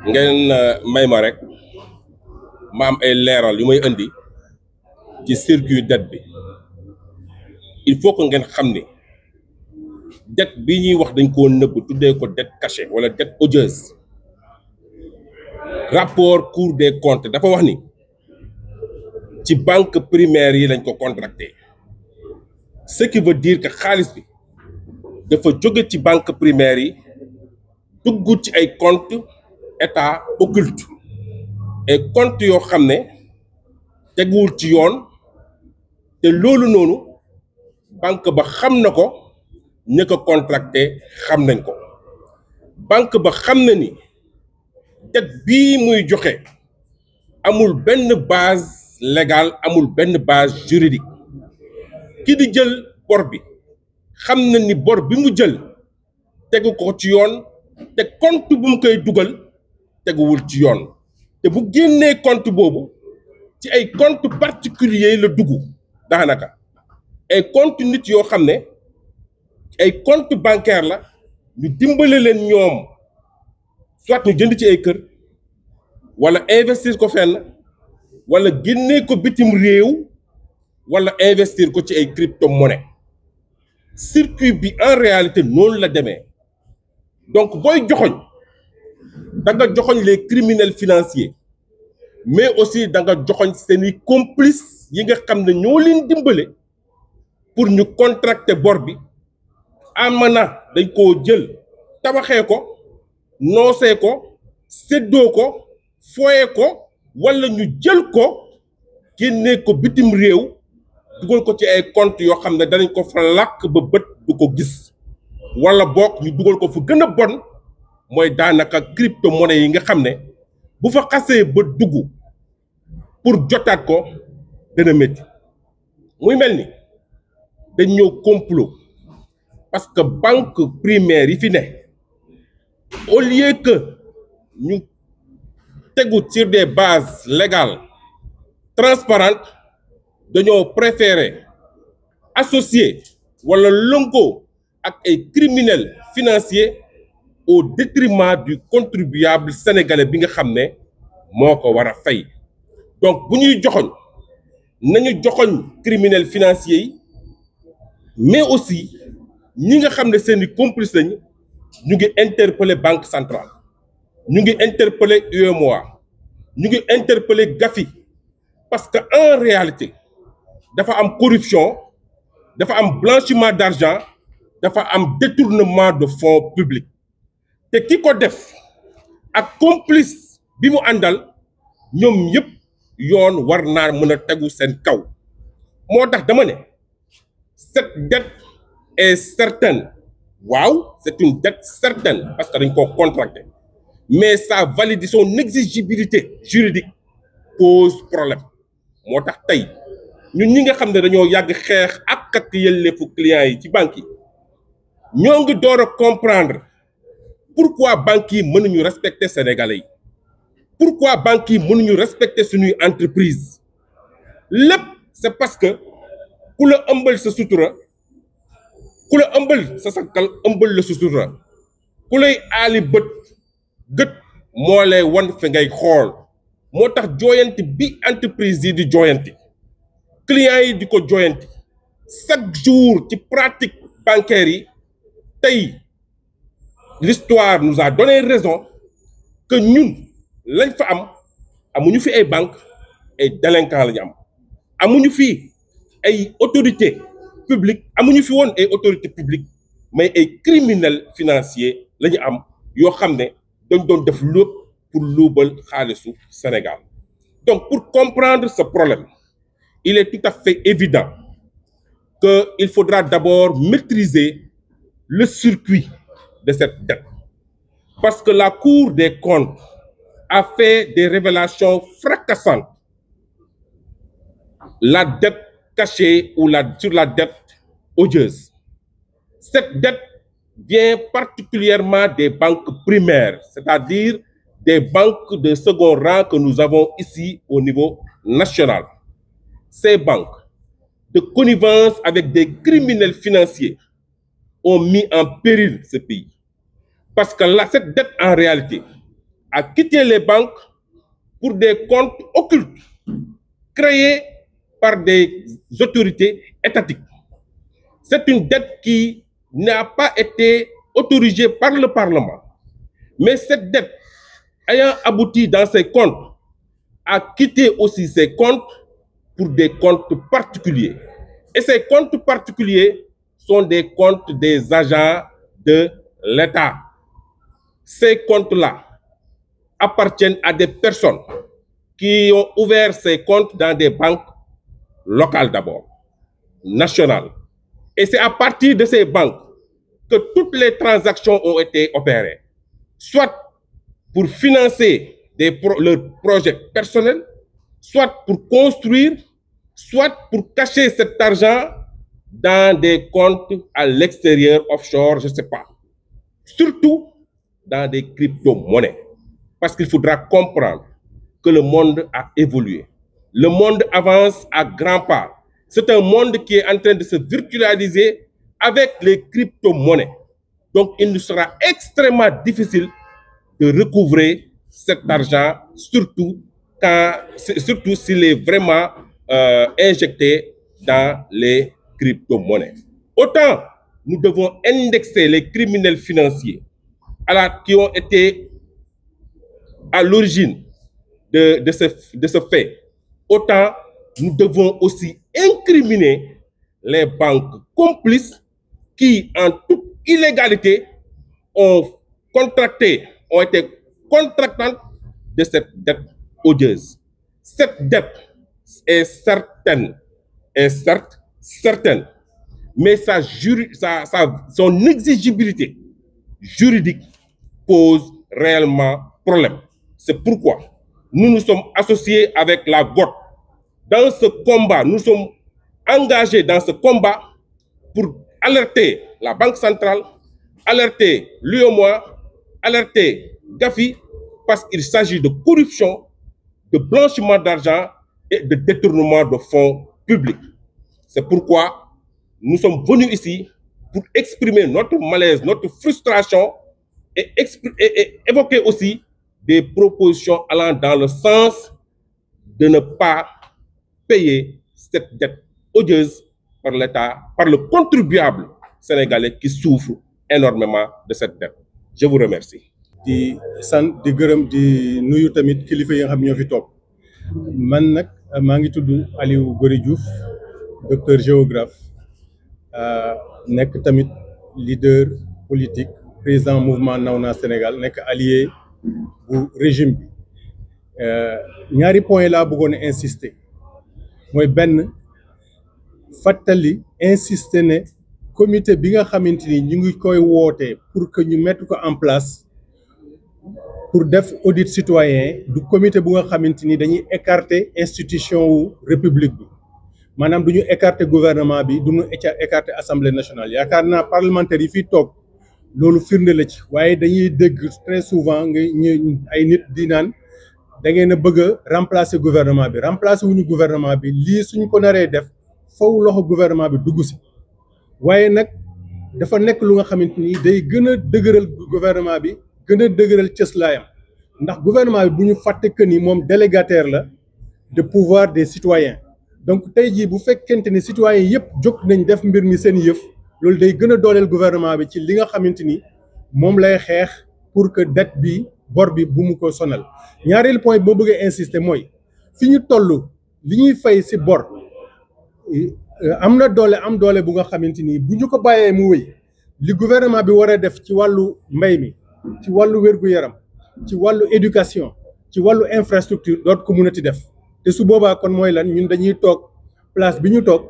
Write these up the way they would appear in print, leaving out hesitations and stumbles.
ngeen may ma rek ma am ay leeral yu may indi ci circuit dette bi il faut que ngeen xam ne dette bi ñuy wax dañ koo nëbb tuddee ko dette cachée wala dette odieuse. Rapport Cour des comptes dafa wax ni ci banque primaire yi lañ ko contracté, ce qui veut dire que xaalis bi dafa jóge ci banque primaire yi dugg ci ay compte état occulte et compte yoo xam ne teguwul ci yoon te loolu noonu banque ba xam na ko, ña ko contracté xam nañ ko. Banque ba xam na ni dette bii muy joxe amul benn base légale, amul benn base juridique. Ki di jël bor bi xam na ni bor bi mu jël tegu ko ci yoon te compte bu mu koy dugal teguwul ci yoon te bu génnee compte boobu ci ay compte particulier la dugg. Daanaka ay compte nit yoo xam ne ay compte bancaire la, ñu dimbale leen ñoom soit ñu jënd ci ay kër wala investir ko fenn wala génnee ko bitim réew wala investir ko ci ay crypto-monnaie. Circuit bi en réalité noonu la demee. Donc booy joxoñ da nga joxoñ les criminels financiers mais aussi da nga joxoñ seeni complices yi nga xam ne ñoo leen dimbale pour ñu contracter bor bi. Amana dañ koo jël tabaxee ko, noosee ko, séddoo ko, fooyee ko wala ñu jël ko génnee ko bitim réew dugal ko ci ay compte yoo xam ne danañ ko fa làkk ba bët du ko gis, wala boog ñu dugal ko fu gën a bon mooy daanaka crypto-monnaie yi nga xam ne bu fa xasee ba dugg pour jotaat ko dana métti. Muy mel ni dañ ñëw complot parce que banque primaire yi fi ne au lieu que ñu tegu sur des bases légales transparentes dañoo préférer associer wala lënkoo ak ay criminels financiers au détriment du contribuable sénégalais bi nga xam ne moo ko war a fay. Donc bu ñuy joxoñ nañu joxoñ criminels financiers yi mais aussi ñi nga xam ne seeni complice lañu. Ñu ngi interpeller banque centrale, ñu ngi interpeller UEMOA, ñu ngi interpeller Gafi parce que en réalité dafa am corruption, dafa am blanchiment d'argent, dafa am détournement de fonds publics te ki ko def ak complice bi mu àndal ñoom ñëpp yoon war naa mën a tegu seen kaw. Moo tax dama ne cette dette est certaine. Waaw, c'est une dette certaine parce que dañ koo contracté mais sa validité, son exigibilité juridique pose problème. Moo tax tey ñun ñi nga xam ne dañoo yàgg xeex ak yelleefu clients yi ci banques yi ñoo ngi door a comprendre pourquoi banques yi mënuñu respecter sénégalais yi, pourquoi banques yi mënuñu respecter suñuy entreprise. Lépp c'est parce que ku la ëmbal sa sutura, ku la ëmbal sa sakkal ëmbal la sutura, ku lay aali bët gët moo lay wan fi ngay xool. Moo tax jooyanti bi entreprise yi di jooyanti, clients yi di ko jooyanti chaque jour ci pratique bancaire yi. Tey l'histoire nous a donné raison que ñun lañ fa am amuñu fi ay banques, ay délinquants lañu am. Amuñu fi ay autorités publiques, amuñu fi woon ay autorités publiques mais ay criminels financiers la ñu am yoo xam ne dañ doon def lépp pour luubal xaalisu Sénégal. Donc pour comprendre ce problème, il est tout à fait évident qu'il faudra d'abord maîtriser le circuit de cette dette. Parce que la Cour des comptes a fait des révélations fracassantes. La dette cachée ou sur la dette odieuse. Cette dette vient particulièrement des banques primaires, c'est-à-dire des banques de second rang que nous avons ici au niveau national. Ces banques, de connivence avec des criminels financiers, ont mis en péril ce pays. Parce que là, cette dette, en réalité, a quitté les banques pour des comptes occultes créés par des autorités étatiques. C'est une dette qui n'a pas été autorisée par le Parlement. Mais cette dette, ayant abouti dans ses comptes, a quitté aussi ses comptes pour des comptes particuliers. Et ces comptes particuliers sont des comptes des agents de l'État. Ces comptes-là appartiennent à des personnes qui ont ouvert ces comptes dans des banques locales d'abord, nationales. Et c'est à partir de ces banques que toutes les transactions ont été opérées, soit pour financer leurs projets personnels, soit pour construire, soit pour cacher cet argent dans des comptes à l'extérieur, offshore, je ne sais pas. Surtout dans des crypto-monnaies. Parce qu'il faudra comprendre que le monde a évolué. Le monde avance à grands pas. C'est un monde qui est en train de se virtualiser avec les crypto-monnaies. Donc, il nous sera extrêmement difficile de recouvrer cet argent, surtout s'il est vraiment injecté dans les crypto-monnaies. Autant nous devons indexer les criminels financiers qui ont été à l'origine de ce fait, autant nous devons aussi incriminer les banques complices qui, en toute illégalité, ont été contractantes de cette dette odieuse. Cette dette est certaine, mais son exigibilité juridique pose réellement problème. C'est pourquoi nous nous sommes associés avec la GOT dans ce combat. Nous sommes engagés dans ce combat pour alerter la Banque centrale, alerter l'UEMOA, alerter Gafi, parce qu'il s'agit de corruption, de blanchiment d'argent et de détournement de fonds publics. C'est pourquoi nous sommes venus ici pour exprimer notre malaise, notre frustration et évoquer aussi des propositions allant dans le sens de ne pas payer cette dette odieuse par l'État, par le contribuable sénégalais qui souffre énormément de cette dette. Je vous remercie. di sant di gërëm di nuyu tamit kilifa yi nga xam ñoo fi toog man nag maa ngi tudd Aliou Gory Diouf docteur géographe nekk tamit leader politique président mouvement Nawna Sénégal nekk allié bu régime bi ñaari point laa bëggoon a insister mooy benn fàttali insister ne comité bi nga xamante ni ñu ngi koy wootee pour que ñu mettre ko en place pour def audit citoyen du comité bu nga xamante ni dañuy écarter institution wu république bi maanaam du ñu écarter gouvernement bi du ñu écarter assemblée nationale yaakaar naa parlementaires yi fii toog loolu firnde la ci waaye dañuy dégg très souvent nga ay nit di naan da ngeen a bëgg a remplacer gouvernement bi remplacer wuñu gouvernement bi lii suñ ko naree def faw loxo gouvernement bi dugg si waaye nag dafa nekk lu nga xamante ni day gën a dëgëral gouvernement bi gën a dëgëral cëslaayam ndax gouvernement bi bu ñu fàtte que ni moom délégataire la de pouvoir des citoyens donc tey jii bu fekkente ni citoyens yëpp jóg nañ def mbir mi seen yëf loolu day gën a dooleel gouvernement bi ci li nga xamante ni moom lay xeex pour que dette bi bor bi bu mu ko sonal. ñaareelu point bi ma bëgg a insister mooy fi ñu toll li ñuy fay si bor am na doole am doole bu nga xamante ni bu ñu ko bàyyee mu wéy li gouvernement bi war a def ci wàllu mbay mi ci wàllu wér-gu-yaram ci wàllu éducation ci wàllu infrastructure doot ko mënati def te su boobaa kon mooy lan ñun dañuy toog place bi ñu toog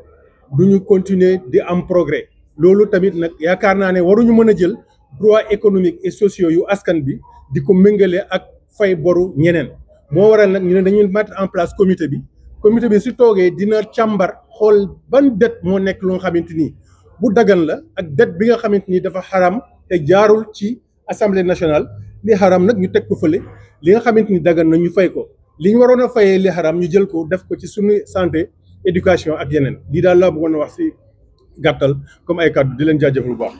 du ñu continuer di am progrès loolu tamit nag yaakaar naa ne waruñu mën a jël droit économique et sociaux yu askan bi di ko méngale ak fay boru ñeneen moo waral nag ñu ne dañuy mettre en place comité bi su toogee dina càmbar xool ban dette moo nekk lu nga xamante ni bu dagan la ak dette bi nga xamante ni dafa xaram te jaarul ci assemblée nationale li xaram nag ñu teg ko fële li nga xamante ni dagan na ñu fay ko li ñu waroon a fayee li xaram ñu jël ko def ko ci suñu santé éducation ak yeneen lii daal laa bëggoon a wax si gàttal comme ay kàddu di leen jaajëfal bu baax.